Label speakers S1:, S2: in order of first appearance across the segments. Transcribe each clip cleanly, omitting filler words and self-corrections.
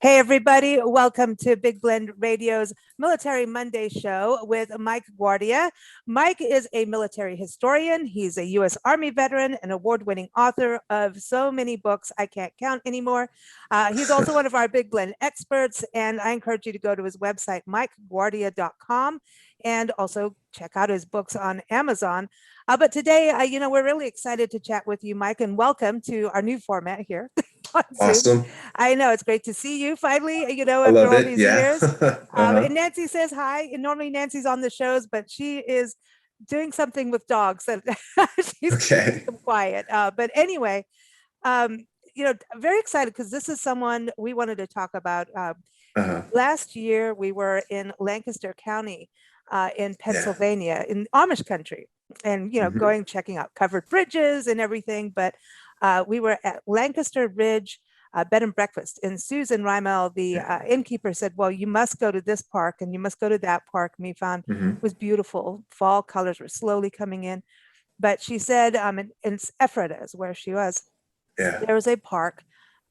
S1: Hey, everybody. Welcome to Big Blend Radio's Military Monday show with Mike Guardia. Mike is a military historian. He's a U.S. Army veteran, an award-winning author of so many books I can't count anymore. He's also one of our Big Blend experts, and I encourage you to go to his website, mikeguardia.com, and also check out his books on Amazon. But today, we're really excited to chat with you, Mike, and welcome to our new format here on Zoom.
S2: Awesome.
S1: I know it's great to see you finally,
S2: I
S1: after
S2: love
S1: all
S2: it.
S1: these
S2: Yeah.
S1: years.
S2: Uh-huh.
S1: And Nancy says hi. And normally Nancy's on the shows, but she is doing something with dogs that she's keeping
S2: Okay.
S1: them quiet. But anyway, um, very excited because this is someone we wanted to talk about.
S2: Uh-huh.
S1: Last year, we were in Lancaster County in
S2: Yeah.
S1: Pennsylvania, in Amish country, and,
S2: Hmm.
S1: going, checking out covered bridges and everything. But we were at Lancaster Ridge Bed and Breakfast. And Susan Rymel, the
S2: Yeah.
S1: innkeeper, said, well, you must go to this park and you must go to that park. And we found it
S2: Hmm.
S1: was beautiful. Fall colors were slowly coming in. But she said in Ephrata is where she was,
S2: Yeah.
S1: there was a park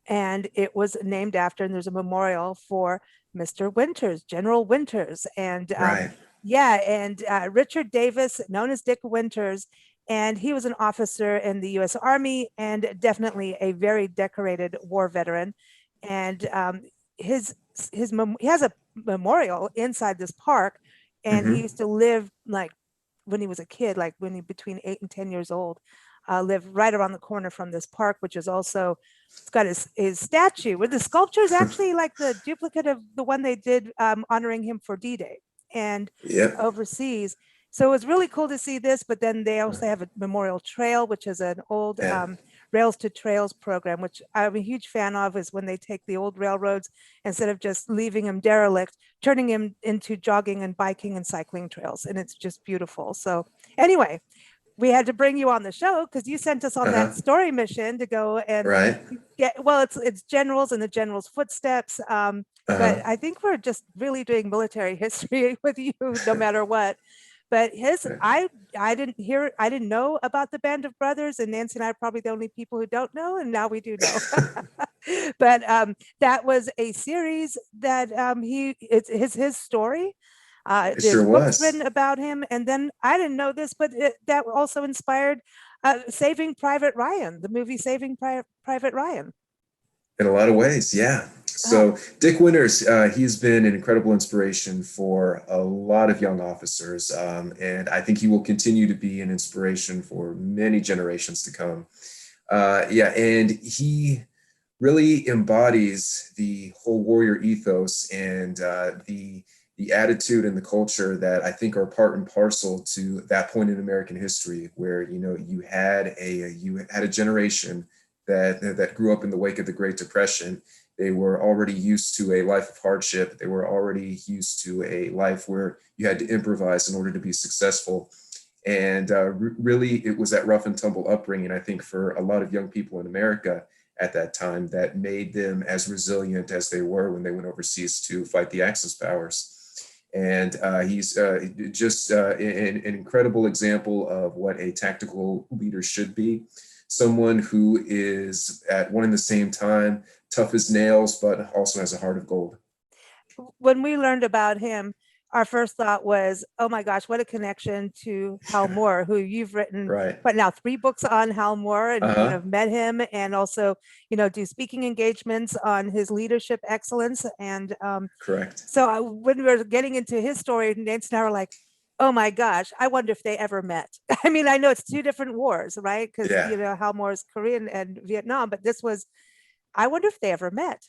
S1: and it was named after, and there's a memorial for Mr. Winters, General Winters. And
S2: Right.
S1: yeah, and Richard Davis, known as Dick Winters, and he was an officer in the U.S. Army and definitely a very decorated war veteran. And his he has a memorial inside this park, and he
S2: Hmm.
S1: used to live like when he was a kid, like when he between 8 and 10 years old, lived right around the corner from this park, which is also it's got his statue. Where the sculpture is actually like the duplicate of the one they did honoring him for D-Day and
S2: Yep.
S1: overseas. So it was really cool to see this. But then they also have a memorial trail, which is an old
S2: Yeah.
S1: Rails to Trails program, which I'm a huge fan of. Is when they take the old railroads, instead of just leaving them derelict, turning them into jogging and biking and cycling trails, and it's just beautiful. So anyway, we had to bring you on the show because you sent us on that
S2: Uh-huh.
S1: story mission to go and
S2: Right.
S1: get, well, it's generals and the generals footsteps, but
S2: Uh-huh.
S1: I think we're just really doing military history with you no matter what. But his
S2: Right.
S1: I didn't know about the Band of Brothers, and Nancy and I are probably the only people who don't know, and now we do know. But that was a series that it's his story.
S2: It
S1: There's
S2: sure
S1: books written
S2: was.
S1: about him, and then I didn't know this, but that also inspired Saving Private Ryan, the movie Private Ryan.
S2: In a lot of ways, yeah.
S1: Oh,
S2: So Dick Winters, he's been an incredible inspiration for a lot of young officers, and I think he will continue to be an inspiration for many generations to come. Yeah, and he really embodies the whole warrior ethos and the attitude and the culture that I think are part and parcel to that point in American history, where you had a generation that grew up in the wake of the Great Depression. They were already used to a life of hardship. They were already used to a life where you had to improvise in order to be successful. And really, it was that rough and tumble upbringing, I think, for a lot of young people in America at that time that made them as resilient as they were when they went overseas to fight the Axis powers. And he's just an incredible example of what a tactical leader should be. Someone who is at one and the same time tough as nails, but also has a heart of gold.
S1: when we learned about him, our first thought was, oh my gosh, what a connection to Hal Moore, who you've written,
S2: Right.
S1: what now, 3 books on Hal Moore, and
S2: Uh-huh.
S1: met him, and also do speaking engagements on his leadership excellence. And
S2: Correct.
S1: so when we were getting into his story, Nancy and I were like, oh my gosh, I wonder if they ever met. I mean, I know it's 2 different wars, right? Because
S2: Yeah.
S1: Hal Moore's Korean and Vietnam, but this was, I wonder if they ever met.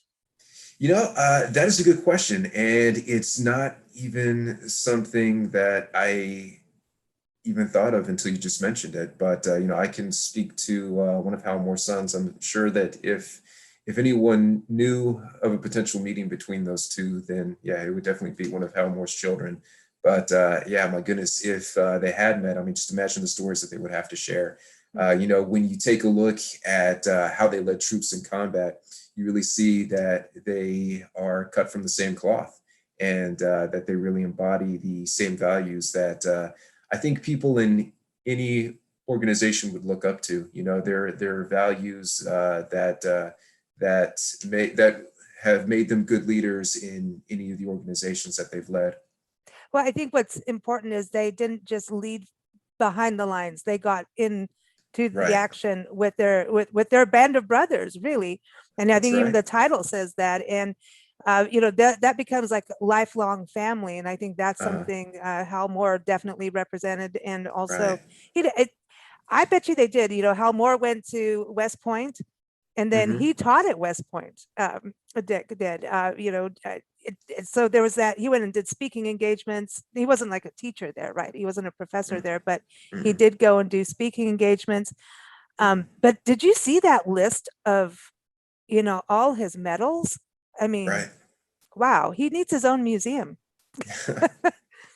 S2: That is a good question. And it's not even something that I even thought of until you just mentioned it. But, I can speak to one of Hal Moore's sons. I'm sure that if anyone knew of a potential meeting between those two, then yeah, it would definitely be one of Hal Moore's children. But yeah, my goodness, if they had met, I mean, just imagine the stories that they would have to share. When you take a look at how they led troops in combat, you really see that they are cut from the same cloth and that they really embody the same values that I think people in any organization would look up to. Their values that have made them good leaders in any of the organizations that they've led.
S1: Well, I think what's important is they didn't just lead behind the lines. They got into the
S2: Right.
S1: action with their band of brothers, really. And I
S2: That's
S1: think even
S2: right.
S1: the title says that. And that becomes like a lifelong family. And I think that's
S2: Uh,
S1: something Hal Moore definitely represented. And also,
S2: right.
S1: I bet you they did. Hal Moore went to West Point, and then
S2: Hmm.
S1: he taught at West Point. Dick did. So there was that. He went and did speaking engagements. He wasn't like a teacher there, right? He wasn't a professor there, but he
S2: Hmm.
S1: did go and do speaking engagements. But did you see that list of all his medals? I mean,
S2: Right.
S1: wow, he needs his own museum.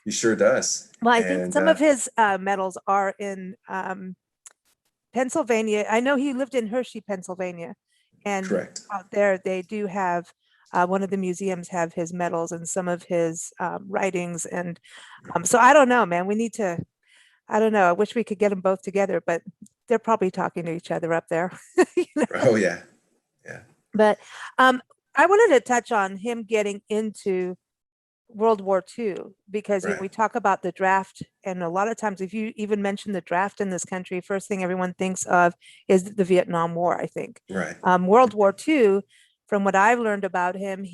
S2: He sure does.
S1: Well, I think
S2: And
S1: some of his medals are in Pennsylvania. I know he lived in Hershey, Pennsylvania, and
S2: correct.
S1: out there they do have one of the museums have his medals and some of his writings. And so I don't know, man. We need to. I don't know. I wish we could get them both together, but they're probably talking to each other up there. You know?
S2: Oh yeah. Yeah.
S1: But I wanted to touch on him getting into World War II because
S2: Right.
S1: we talk about the draft, and a lot of times, if you even mention the draft in this country, first thing everyone thinks of is the Vietnam War. I think
S2: Right.
S1: World War II, from what I've learned about him,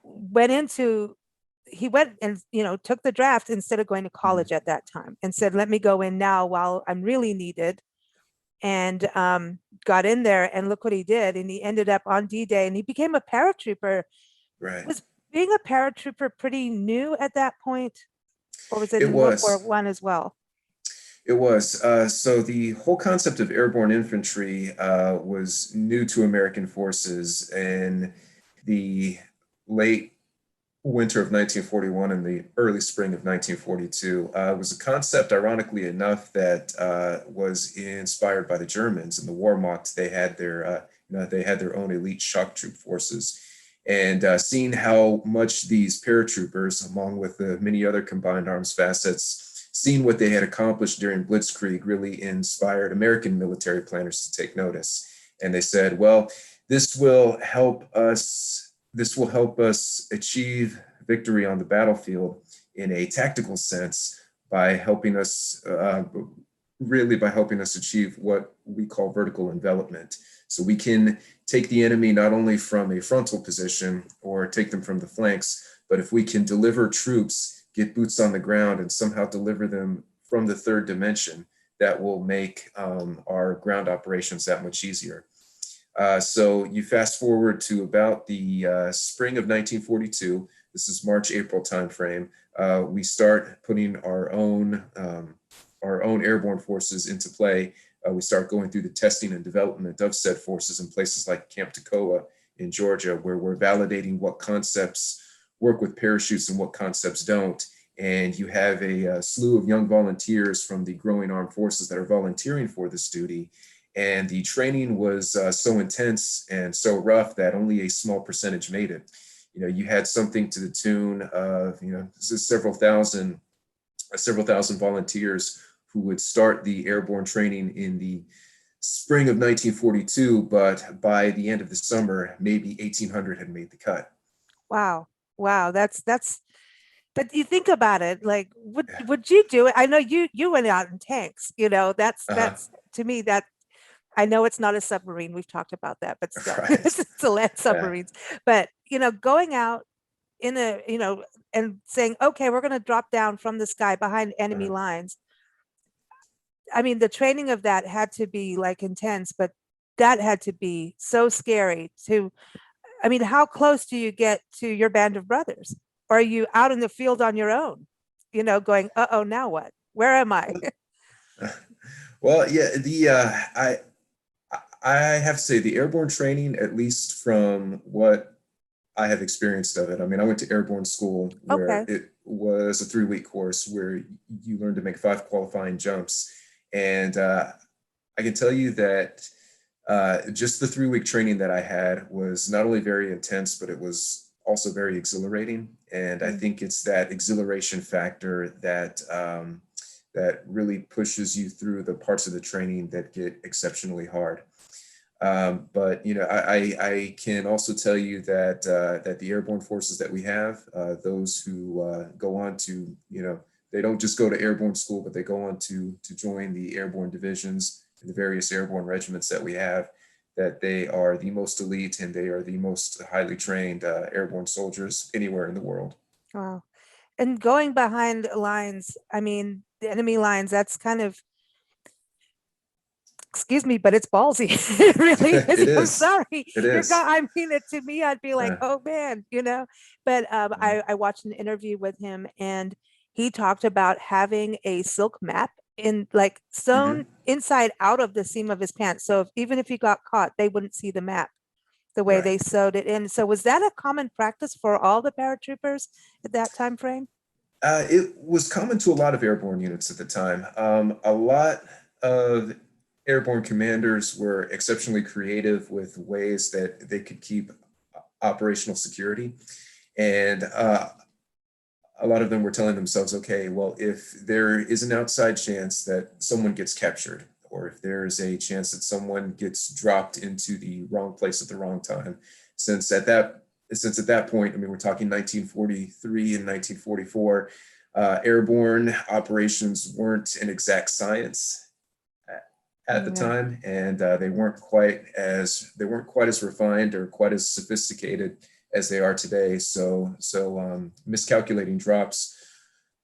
S1: went into he went and took the draft instead of going to
S2: Mhm.
S1: college at that time, and said, "Let me go in now while I'm really needed." And got in there, and look what he did. And he ended up on D-Day, and he became a paratrooper.
S2: Right.
S1: Was being a paratrooper pretty new at that point, or was it
S2: It
S1: in World War
S2: was.
S1: One as well?
S2: It was. So the whole concept of airborne infantry was new to American forces in the late winter of 1941 and the early spring of 1942. It was a concept, ironically enough, that was inspired by the Germans. In the Wehrmacht, they had their own elite shock troop forces. And seeing how much these paratroopers, along with the many other combined arms facets, seeing what they had accomplished during Blitzkrieg, really inspired American military planners to take notice. And they said, well, this will help us achieve victory on the battlefield in a tactical sense by helping us really by helping us achieve what we call vertical envelopment. So we can take the enemy not only from a frontal position or take them from the flanks, but if we can deliver troops, get boots on the ground, and somehow deliver them from the third dimension, that will make our ground operations that much easier. So you fast forward to about the spring of 1942. This is March, April timeframe. We start putting our own airborne forces into play. We start going through the testing and development of said forces in places like Camp Toccoa in Georgia, where we're validating what concepts work with parachutes and what concepts don't. And you have a slew of young volunteers from the growing armed forces that are volunteering for this duty. And the training was so intense and so rough that only a small percentage made it. You had something to the tune of, several thousand volunteers who would start the airborne training in the spring of 1942, but by the end of the summer, maybe 1,800 had made the cut.
S1: Wow, wow, that's. But you think about it, like,
S2: Yeah.
S1: would you do it? I know you went out in tanks.
S2: Uh-huh.
S1: That's to me that I know it's not a submarine. We've talked about that, but still,
S2: Right.
S1: it's a land
S2: Yeah.
S1: submarines. But going out in and saying, okay, we're going to drop down from the sky behind enemy
S2: Uh-huh.
S1: lines. I mean, the training of that had to be like intense, but that had to be so scary to, I mean, how close do you get to your band of brothers? Or are you out in the field on your own, going, uh-oh, now what? Where am I?
S2: Well, yeah, I have to say the airborne training, at least from what I have experienced of it. I mean, I went to airborne school where
S1: Okay.
S2: it was a 3-week course where you learned to make 5 qualifying jumps. And I can tell you that just the 3-week training that I had was not only very intense, but it was also very exhilarating. And I
S1: Mm.
S2: think it's that exhilaration factor that really pushes you through the parts of the training that get exceptionally hard. But I can also tell you that that the airborne forces that we have, those who go on to, they don't just go to airborne school, but they go on to join the airborne divisions and the various airborne regiments that we have, that they are the most elite and they are the most highly trained airborne soldiers anywhere in the world.
S1: Wow. And going behind lines, I mean, the enemy lines, that's kind of, excuse me, but it's ballsy. It really is.
S2: It
S1: I'm
S2: is.
S1: sorry.
S2: It
S1: You're
S2: is.
S1: I mean, it to me, I'd be like,
S2: Uh,
S1: oh man, you know. But
S2: uh,
S1: I watched an interview with him, and he talked about having a silk map in like sewn
S2: mhm.
S1: inside out of the seam of his pants. So even if he got caught, they wouldn't see the map the way
S2: Right.
S1: they sewed it in. So was that a common practice for all the paratroopers at that time frame?
S2: It was common to a lot of airborne units at the time. A lot of airborne commanders were exceptionally creative with ways that they could keep operational security. And a lot of them were telling themselves, okay, well, if there is an outside chance that someone gets captured, or if there's a chance that someone gets dropped into the wrong place at the wrong time, since at that since at that point, I mean, we're talking 1943 and 1944, airborne operations weren't an exact science at the
S1: Yeah.
S2: time, and they weren't quite as refined or quite as sophisticated as they are today. So miscalculating drops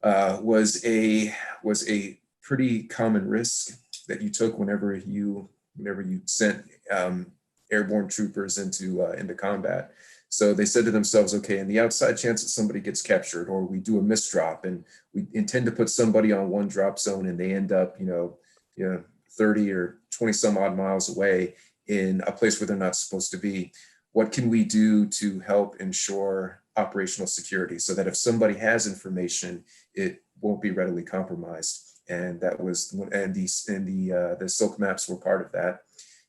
S2: was a pretty common risk that you took whenever you sent airborne troopers into combat. So they said to themselves, okay, in the outside chance that somebody gets captured, or we do a misdrop and we intend to put somebody on one drop zone and they end up, 30 or 20 some odd miles away in a place where they're not supposed to be. What can we do to help ensure operational security so that if somebody has information, it won't be readily compromised? And that was, and the silk maps were part of that.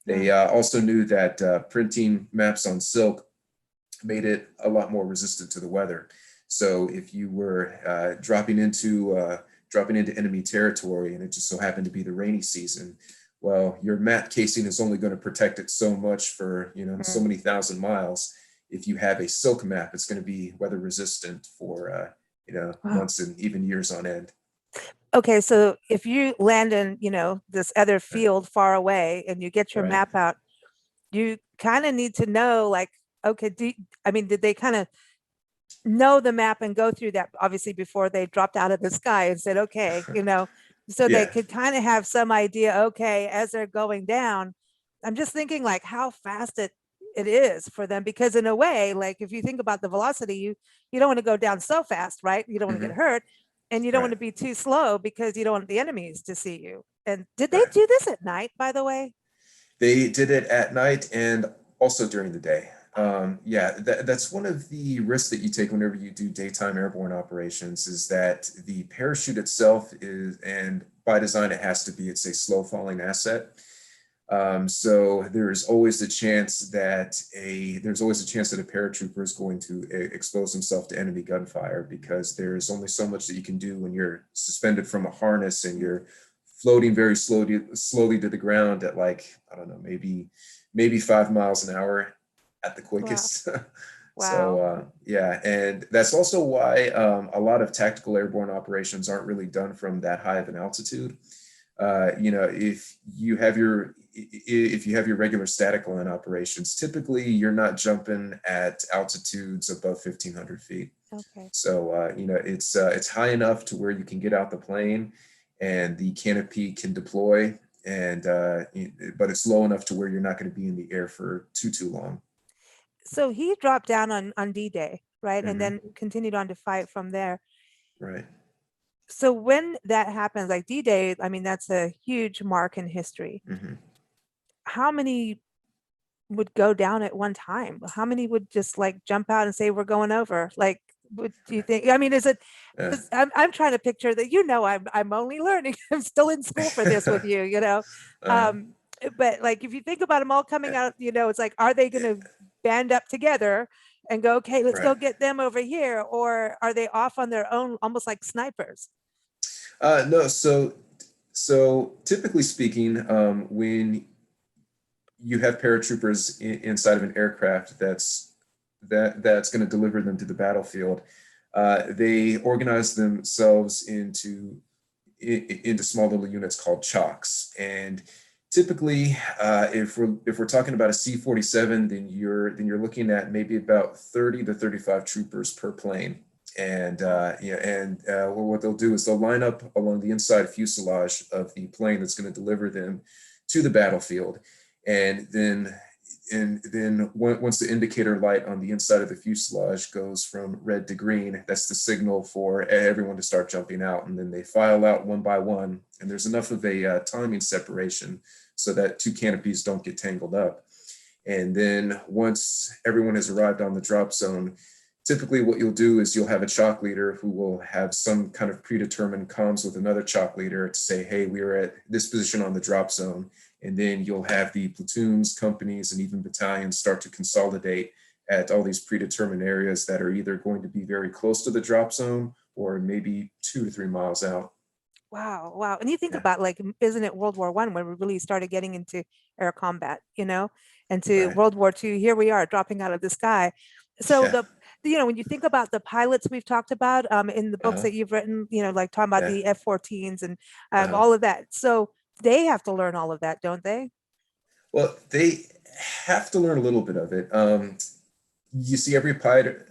S1: Yeah.
S2: They also knew that printing maps on silk made it a lot more resistant to the weather. So if you were dropping into enemy territory and it just so happened to be the rainy season, well, your map casing is only going to protect it so much for so
S1: Mm.
S2: many thousand miles. If you have a silk map, it's going to be weather resistant for
S1: Wow.
S2: months and even years on end.
S1: Okay, so if you land in, this other
S2: Right.
S1: field far away and you get your
S2: Right.
S1: map out, you kind of need to know, like, okay, I mean, did they kind of know the map and go through that obviously before they dropped out of the sky and said, okay, so they
S2: Yeah.
S1: could kind of have some idea, okay, as they're going down. I'm just thinking like how fast it is for them, because in a way, like if you think about the velocity, you don't want to go down so fast, right? You don't want to get
S2: Hmm.
S1: hurt, and you don't want
S2: Right.
S1: to be too slow because you don't want the enemies to see you. And did they
S2: Right.
S1: do this at night, by the way?
S2: They did it at night and also during the day. Yeah, that's one of the risks that you take whenever you do daytime airborne operations is that the parachute itself is, and by design it has to be, it's a slow falling asset. So there's always a chance that a paratrooper is going to expose himself to enemy gunfire, because there's only so much that you can do when you're suspended from a harness and you're floating very slowly to the ground at, like, I don't know, maybe 5 miles an hour at the
S1: Wow.
S2: quickest. So
S1: Wow.
S2: yeah, and that's also why a lot of tactical airborne operations aren't really done from that high of an altitude. If you have your regular static line operations, typically you're not jumping at altitudes above 1,500 feet.
S1: Okay.
S2: So it's high enough to where you can get out the plane and the canopy can deploy, and but it's low enough to where you're not going to be in the air for too long.
S1: So he dropped down on D-Day, right? And
S2: Hmm.
S1: then continued on to fight from there.
S2: Right.
S1: So when that happens, like D-Day, I mean, that's a huge mark in history.
S2: Hmm.
S1: How many would go down at one time? How many would just like jump out and say, we're going over? Like, do you think, I mean, is it,
S2: Yeah.
S1: because I'm trying to picture that, I'm only learning. I'm still in school for this with you.
S2: uh,
S1: Um, but like, if you think about them all coming out, it's like, are they going to band up together and go, okay, let's
S2: right.
S1: go get them over here? Or are they off on their own, almost like snipers?
S2: No, so typically speaking, when you have paratroopers inside of an aircraft that's going to deliver them to the battlefield. They organize themselves into small little units called chocks. And typically, if we're talking about a C-47, then you're looking at maybe about 30 to 35 troopers per plane. And what they'll do is they'll line up along the inside fuselage of the plane that's going to deliver them to the battlefield. And then once the indicator light on the inside of the fuselage goes from red to green, that's the signal for everyone to start jumping out. And then they file out one by one. And there's enough of a timing separation so that two canopies don't get tangled up. And then once everyone has arrived on the drop zone, typically what you'll do is you'll have a chalk leader who will have some kind of predetermined comms with another chalk leader to say, hey, we are at this position on the drop zone. And then you'll have the platoons, companies, and even battalions start to consolidate at all these predetermined areas that are either going to be very close to the drop zone or maybe 2 to 3 miles out.
S1: Wow, wow. And you think about, like, isn't it World War I when we really started getting into air combat, and to
S2: Right.
S1: World War II, here we are dropping out of the sky. So
S2: Yeah.
S1: when you think about the pilots we've talked about in the books
S2: Uh-huh.
S1: that you've written, like talking about
S2: Yeah.
S1: the F-14s and
S2: Uh-huh.
S1: all of that. So they have to learn all of that, don't they?
S2: Well, they have to learn a little bit of it. You see, every pilot,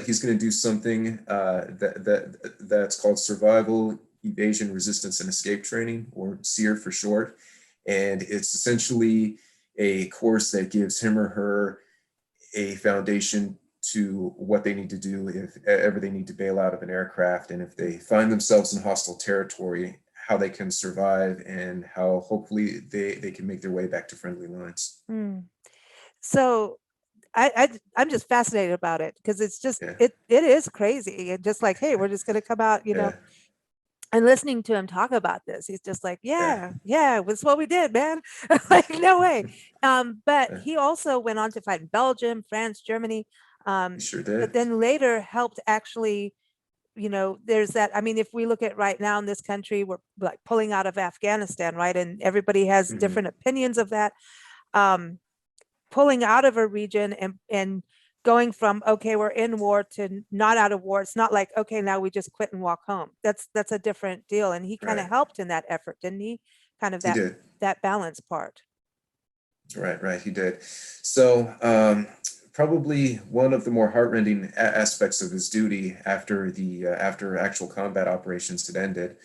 S2: he's going to do something that's called survival, evasion, resistance, and escape training, or SEER for short. And it's essentially a course that gives him or her a foundation to what they need to do if ever they need to bail out of an aircraft, and if they find themselves in hostile territory, how they can survive and how hopefully they can make their way back to friendly lines.
S1: Mm. So I'm just fascinated about it because it's just
S2: Yeah.
S1: it is crazy and just like, hey, we're just going to come out,
S2: Yeah.
S1: and listening to him talk about this, he's just like,
S2: Yeah.
S1: yeah, that's what we did, man. Like, no way. But
S2: Yeah.
S1: he also went on to fight in Belgium, France, Germany.
S2: You sure
S1: But
S2: did.
S1: then later helped actually, there's that. I mean, if we look at right now in this country, we're like pulling out of Afghanistan, right? And everybody has
S2: Hmm.
S1: different opinions of that. Um, Pulling out of a region and going from, okay, we're in war to not out of war. It's not like, okay, now we just quit and walk home. That's a different deal. And he kind of
S2: Right.
S1: helped in that effort, didn't he? Kind of
S2: He
S1: that
S2: did.
S1: that balance part.
S2: Right. He did. So probably one of the more heartrending aspects of his duty after actual combat operations had ended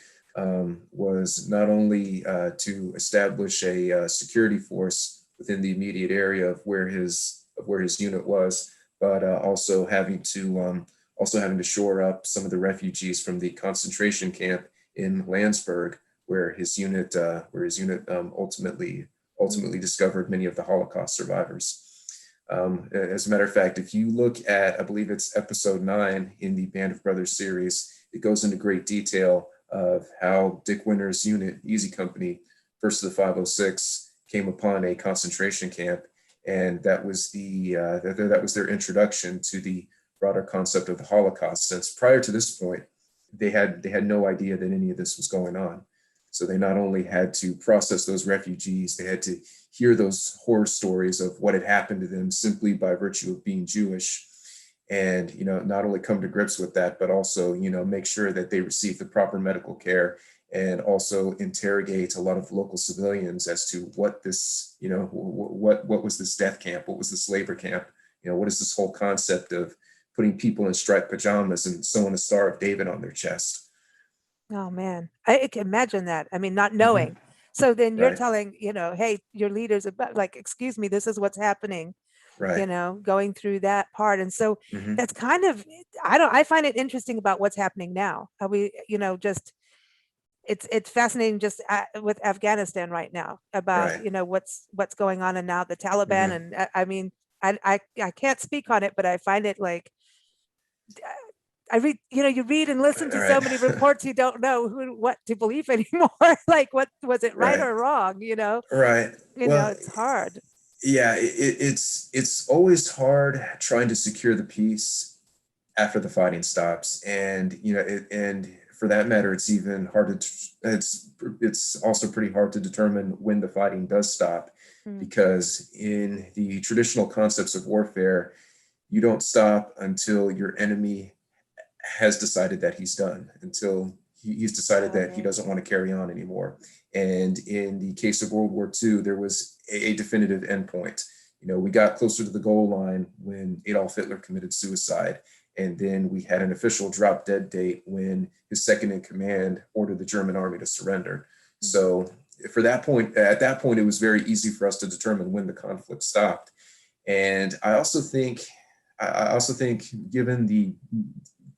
S2: was not only to establish a security force within the immediate area of where his unit was, but also having to shore up some of the refugees from the concentration camp in Landsberg, where his unit ultimately discovered many of the Holocaust survivors. As a matter of fact, if you look at, I believe it's episode 9 in the Band of Brothers series, it goes into great detail of how Dick Winter's unit, Easy Company, first of the 506, came upon a concentration camp, and that was their introduction to the broader concept of the Holocaust. Since prior to this point, they had no idea that any of this was going on. So they not only had to process those refugees, they had to hear those horror stories of what had happened to them simply by virtue of being Jewish. And, not only come to grips with that, but also, make sure that they receive the proper medical care, and also interrogate a lot of local civilians as to what this, what was this death camp? What was this labor camp? What is this whole concept of putting people in striped pajamas and sewing a Star of David on their chest?
S1: Oh man, I can imagine that. I mean, not
S2: Hmm.
S1: knowing. So then you're
S2: Right.
S1: telling, hey, your leaders about, like, excuse me, this is what's happening,
S2: Right.
S1: going through that part. And so
S2: Hmm.
S1: that's kind of, I find it interesting about what's happening now. How we, just it's fascinating just with Afghanistan right now about,
S2: Right.
S1: what's going on, and now the Taliban.
S2: Hmm.
S1: And I mean, I can't speak on it, but I find it like, I read, you read and listen
S2: All
S1: to so
S2: right.
S1: many reports, you don't know what to believe anymore. Like, what was it, right
S2: Right.
S1: or wrong?
S2: Right. Well,
S1: It's hard.
S2: yeah, it's always hard trying to secure the peace after the fighting stops, and for that matter, it's even hard to, it's also pretty hard to determine when the fighting does stop, because in the traditional concepts of warfare, you don't stop until your enemy has decided that he's done, until he's decided that he doesn't want to carry on anymore. And in the case of World War II, there was a definitive endpoint. We got closer to the goal line when Adolf Hitler committed suicide. And then we had an official drop dead date when his second in command ordered the German army to surrender. So at that point, it was very easy for us to determine when the conflict stopped. And I also think, given the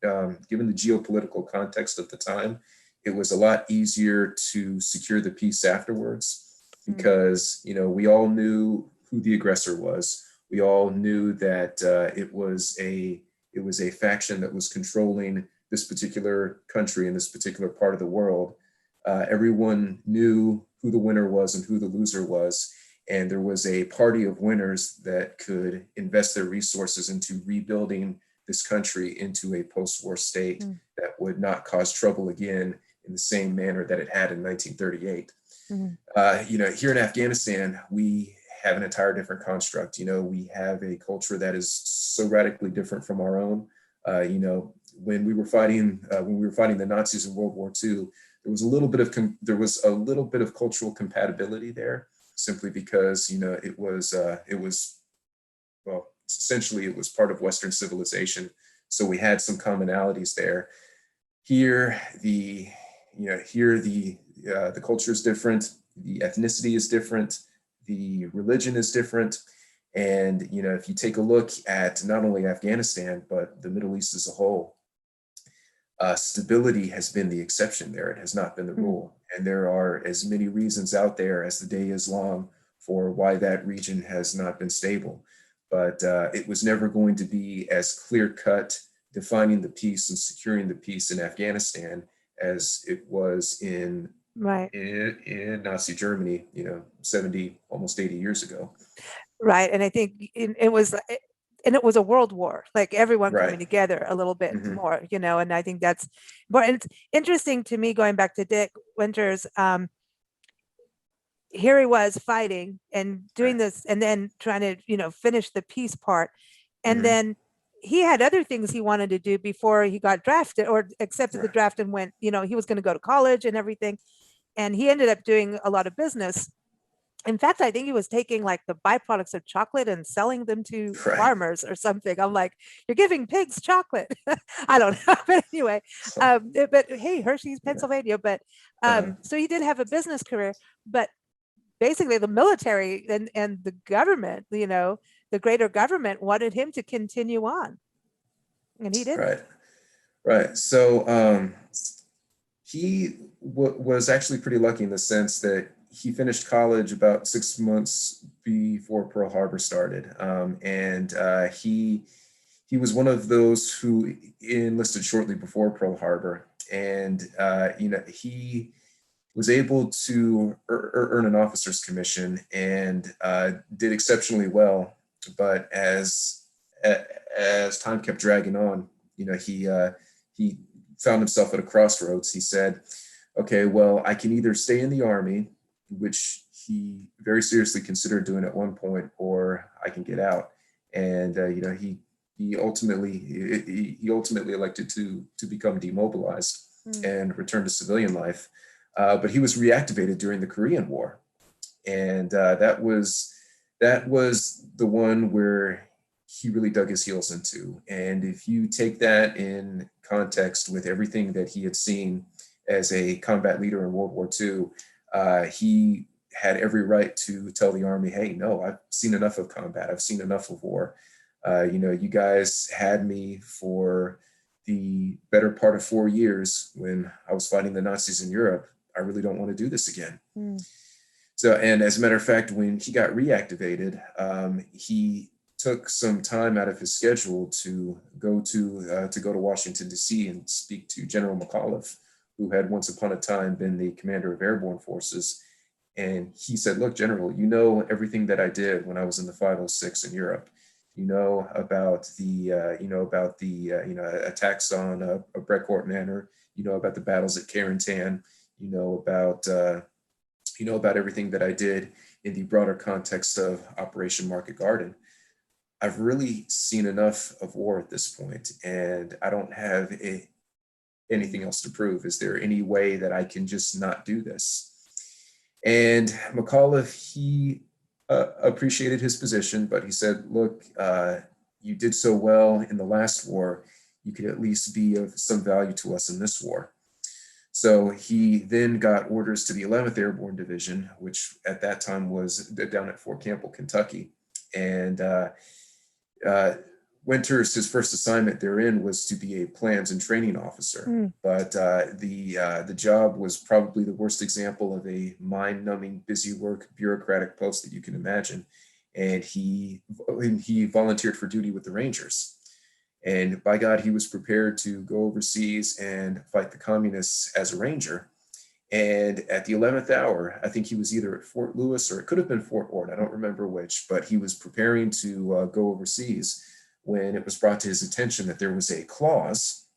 S2: geopolitical context of the time, it was a lot easier to secure the peace afterwards, because we all knew who the aggressor was. We all knew that it was a faction that was controlling this particular country in this particular part of the world. Everyone knew who the winner was and who the loser was. And there was a party of winners that could invest their resources into rebuilding this country into a post-war state that would not cause trouble again in the same manner that it had in 1938. Here in Afghanistan, we have an entire different construct. We have a culture that is so radically different from our own. When we were fighting the Nazis in World War II, there was a little bit of cultural compatibility there, simply because essentially it was part of Western civilization, so we had some commonalities there. Here, the culture is different, the ethnicity is different, the religion is different. And, if you take a look at not only Afghanistan, but the Middle East as a whole, stability has been the exception there. It has not been the rule. And there are as many reasons out there as the day is long for why that region has not been stable. But it was never going to be as clear-cut defining the peace and securing the peace in Afghanistan as it was in Nazi Germany, 70, almost 80 years ago.
S1: Right. And I think it was a world war, like everyone coming together a little bit more, and I think that's, but it's interesting to me, going back to Dick Winters, here he was fighting and doing this, and then trying to, finish the peace part. And then he had other things he wanted to do before he got drafted or accepted the draft and went, he was going to go to college and everything. And he ended up doing a lot of business. In fact, I think he was taking like the byproducts of chocolate and selling them to farmers or something. I'm like, you're giving pigs chocolate. I don't know. But anyway, but hey, Hershey's, Pennsylvania. But so he did have a business career, but basically the military and the government, the greater government wanted him to continue on. And he didn't.
S2: Right. So he was actually pretty lucky in the sense that he finished college about 6 months before Pearl Harbor started. And he was one of those who enlisted shortly before Pearl Harbor. And, he was able to earn an officer's commission and did exceptionally well. But as time kept dragging on, he found himself at a crossroads. He said, okay, well, I can either stay in the Army, which he very seriously considered doing at one point, or I can get out. And he ultimately elected to become demobilized and return to civilian life. But he was reactivated during the Korean War, and that was the one where he really dug his heels into. And if you take that in context with everything that he had seen as a combat leader in World War II, he had every right to tell the Army, hey, no, I've seen enough of combat. I've seen enough of war. You guys had me for the better part of 4 years when I was fighting the Nazis in Europe. I really don't want to do this again. So, and as a matter of fact, when he got reactivated, he took some time out of his schedule to go to Washington, D.C. and speak to General McAuliffe, who had once upon a time been the commander of airborne forces. And he said, look, General, you know everything that I did when I was in the 506 in Europe. You know about the attacks on Brecourt Manor. You know about the battles at Carentan. You know about everything that I did in the broader context of Operation Market Garden. I've really seen enough of war at this point, and I don't have anything else to prove. Is there any way that I can just not do this? And McAuliffe, he appreciated his position, but he said, look, you did so well in the last war, you could at least be of some value to us in this war. So he then got orders to the 11th Airborne Division, which at that time was down at Fort Campbell, Kentucky. And Winters, his first assignment therein was to be a plans and training officer, but the job was probably the worst example of a mind-numbing, busy work, bureaucratic post that you can imagine. And he volunteered for duty with the Rangers. And by God, he was prepared to go overseas and fight the communists as a Ranger. And at the 11th hour, I think he was either at Fort Lewis or it could have been Fort Ord, I don't remember which, but he was preparing to go overseas when it was brought to his attention that there was a clause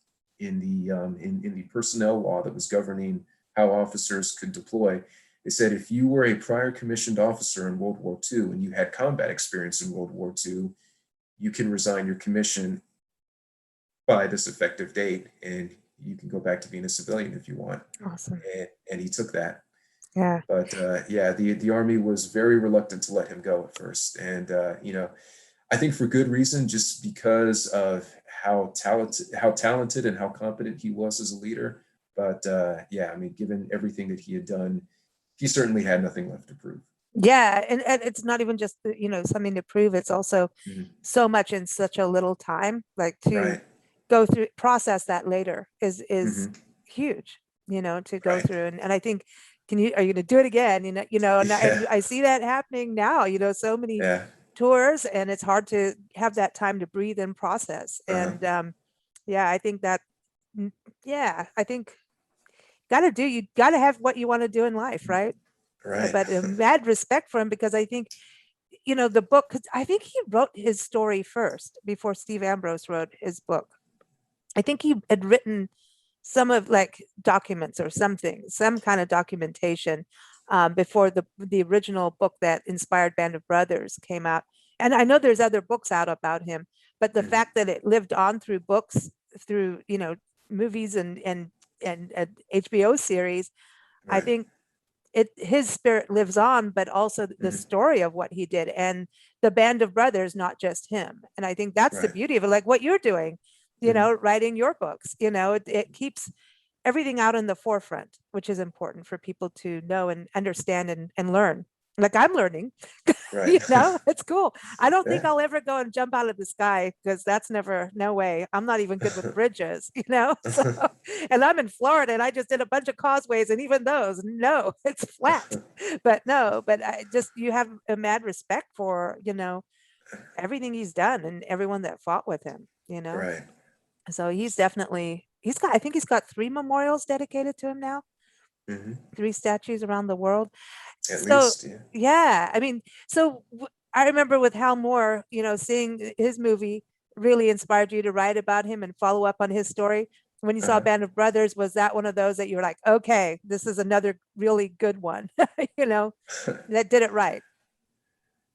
S2: in the personnel law that was governing how officers could deploy. It said if you were a prior commissioned officer in World War II and you had combat experience in World War II, you can resign your commission by this effective date, and you can go back to being a civilian if you want.
S1: Awesome.
S2: And he took that.
S1: Yeah.
S2: But the Army was very reluctant to let him go at first. And, I think for good reason, just because of how talented and how competent he was as a leader. But given everything that he had done, he certainly had nothing left to prove.
S1: Yeah, and it's not even just something to prove. It's also so much in such a little time. Like to go through process that later is huge. To go through, and I think are you going to do it again? And I see that happening now. So many tours, and it's hard to have that time to breathe and process. And I think that I think you got to have what you want to do in life, right?
S2: Right.
S1: But mad respect for him, because I think the book, 'cause I think he wrote his story first before Steve Ambrose wrote his book. I think he had written some of like documents or something, some kind of documentation before the original book that inspired Band of Brothers came out. And I know there's other books out about him, but the fact that it lived on through books, through movies and HBO series, I think his spirit lives on, but also the story of what he did and the Band of Brothers, not just him. And I think that's the beauty of it, like what you're doing, writing your books. It keeps everything out in the forefront, which is important for people to know and understand and learn. Like I'm learning, it's cool. I don't think I'll ever go and jump out of the sky, because that's no way. I'm not even good with bridges, so, and I'm in Florida and I just did a bunch of causeways, and even those, no, it's flat. But you have a mad respect for, everything he's done and everyone that fought with him,
S2: Right.
S1: So I think he's got 3 memorials dedicated to him now. 3 statues around the world.
S2: At least,
S1: yeah. I mean, I remember with Hal Moore, seeing his movie really inspired you to write about him and follow up on his story. When you saw Band of Brothers, was that one of those that you were like, okay, this is another really good one, that did it right?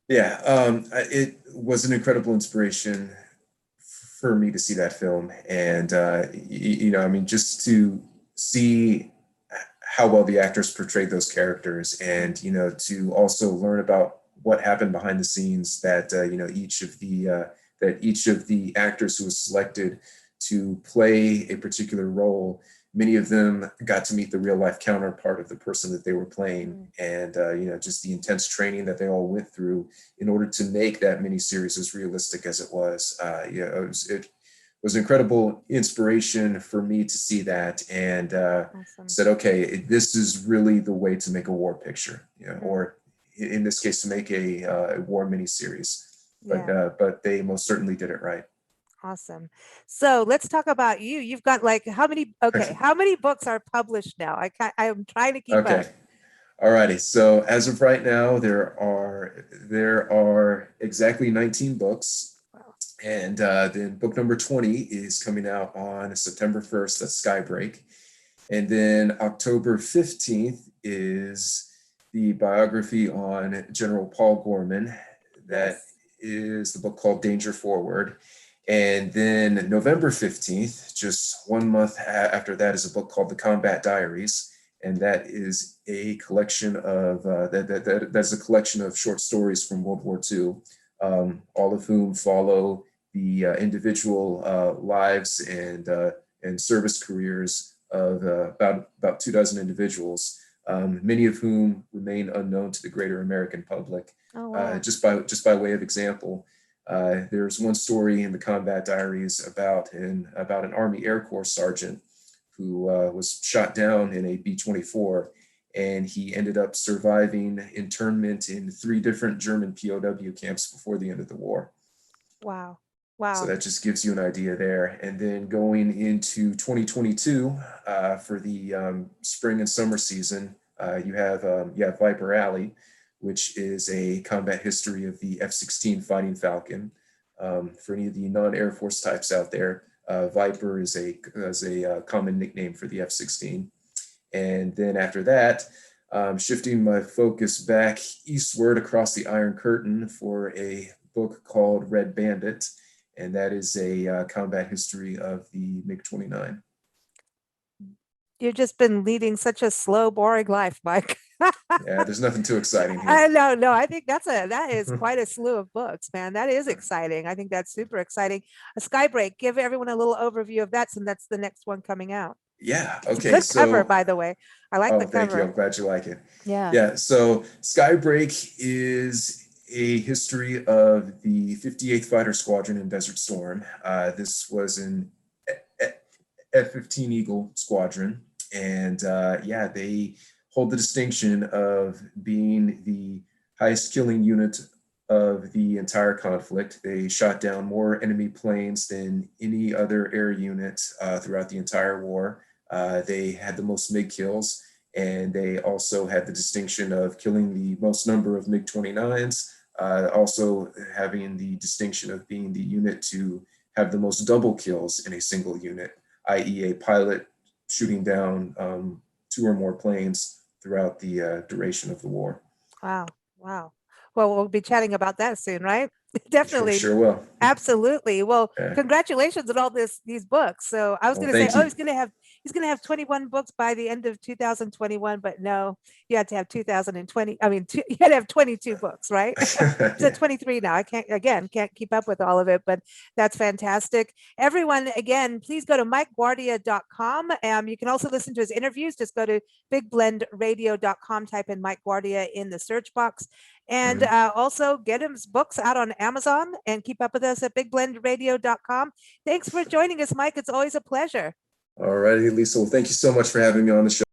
S2: Yeah, it was an incredible inspiration for me to see that film. And, just to see how well the actors portrayed those characters, and to also learn about what happened behind the scenes, that each of the actors who was selected to play a particular role, many of them got to meet the real life counterpart of the person that they were playing. And just the intense training that they all went through in order to make that miniseries as realistic as it was. It was an incredible inspiration for me to see that, and said, okay, this is really the way to make a war picture, or in this case, to make a war miniseries. But they most certainly did it right.
S1: Awesome. So let's talk about you. You've got like how many books are published now? I'm trying to keep up.
S2: All righty. So as of right now, there are exactly 19 books. And then book number 20 is coming out on September 1st. That's Skybreak. And then October 15th is the biography on General Paul Gorman. That is the book called Danger Forward. And then November 15th, just 1 month after that, is a book called The Combat Diaries. And that is a collection of that's a collection of short stories from World War II, all of whom follow the individual lives and service careers of about 24 individuals, many of whom remain unknown to the greater American public.
S1: Oh, wow.
S2: Just by way of example, there's one story in the Combat Diaries about an Army Air Corps sergeant who was shot down in a B-24, and he ended up surviving internment in 3 different German POW camps before the end of the war.
S1: Wow. Wow.
S2: So that just gives you an idea there. And then going into 2022 for the spring and summer season, you have Viper Alley, which is a combat history of the F-16 Fighting Falcon. For any of the non-Air Force types out there, Viper is a common nickname for the F-16. And then after that, shifting my focus back eastward across the Iron Curtain for a book called Red Bandit, and that is a combat history of the MiG-29.
S1: You've just been leading such a slow, boring life, Mike.
S2: Yeah, there's nothing too exciting here.
S1: I know, no, I think that is quite a slew of books, man. That is exciting. I think that's super exciting. A Skybreak, give everyone a little overview of that, since that's the next one coming out.
S2: Yeah,
S1: It's
S2: okay.
S1: a good cover, by the way. I like the
S2: thank
S1: cover.
S2: you. I'm glad you like it.
S1: Yeah.
S2: Yeah, so Skybreak is a history of the 58th Fighter Squadron in Desert Storm. This was an F-15 Eagle squadron, and they hold the distinction of being the highest killing unit of the entire conflict. They shot down more enemy planes than any other air unit throughout the entire war. They had the most MiG kills, and they also had the distinction of killing the most number of MiG-29s, also having the distinction of being the unit to have the most double kills in a single unit, i.e. a pilot shooting down 2 or more planes throughout the duration of the war.
S1: Wow. Wow. Well, we'll be chatting about that soon, right? Definitely.
S2: Sure will.
S1: Absolutely. Well,
S2: Yeah.
S1: Congratulations on all these books. So I was going to say,
S2: thank
S1: he's going to have 21 books by the end of 2021, but no, you had to have 2020. I mean, you had to have 22 books, right? So 23 now. I can't keep up with all of it, but that's fantastic. Everyone, again, please go to MikeGuardia.com. You can also listen to his interviews. Just go to bigblendradio.com, type in Mike Guardia in the search box. And also get his books out on Amazon, and keep up with us at bigblendradio.com. Thanks for joining us, Mike. It's always a pleasure.
S2: All righty, Lisa. Well, thank you so much for having me on the show.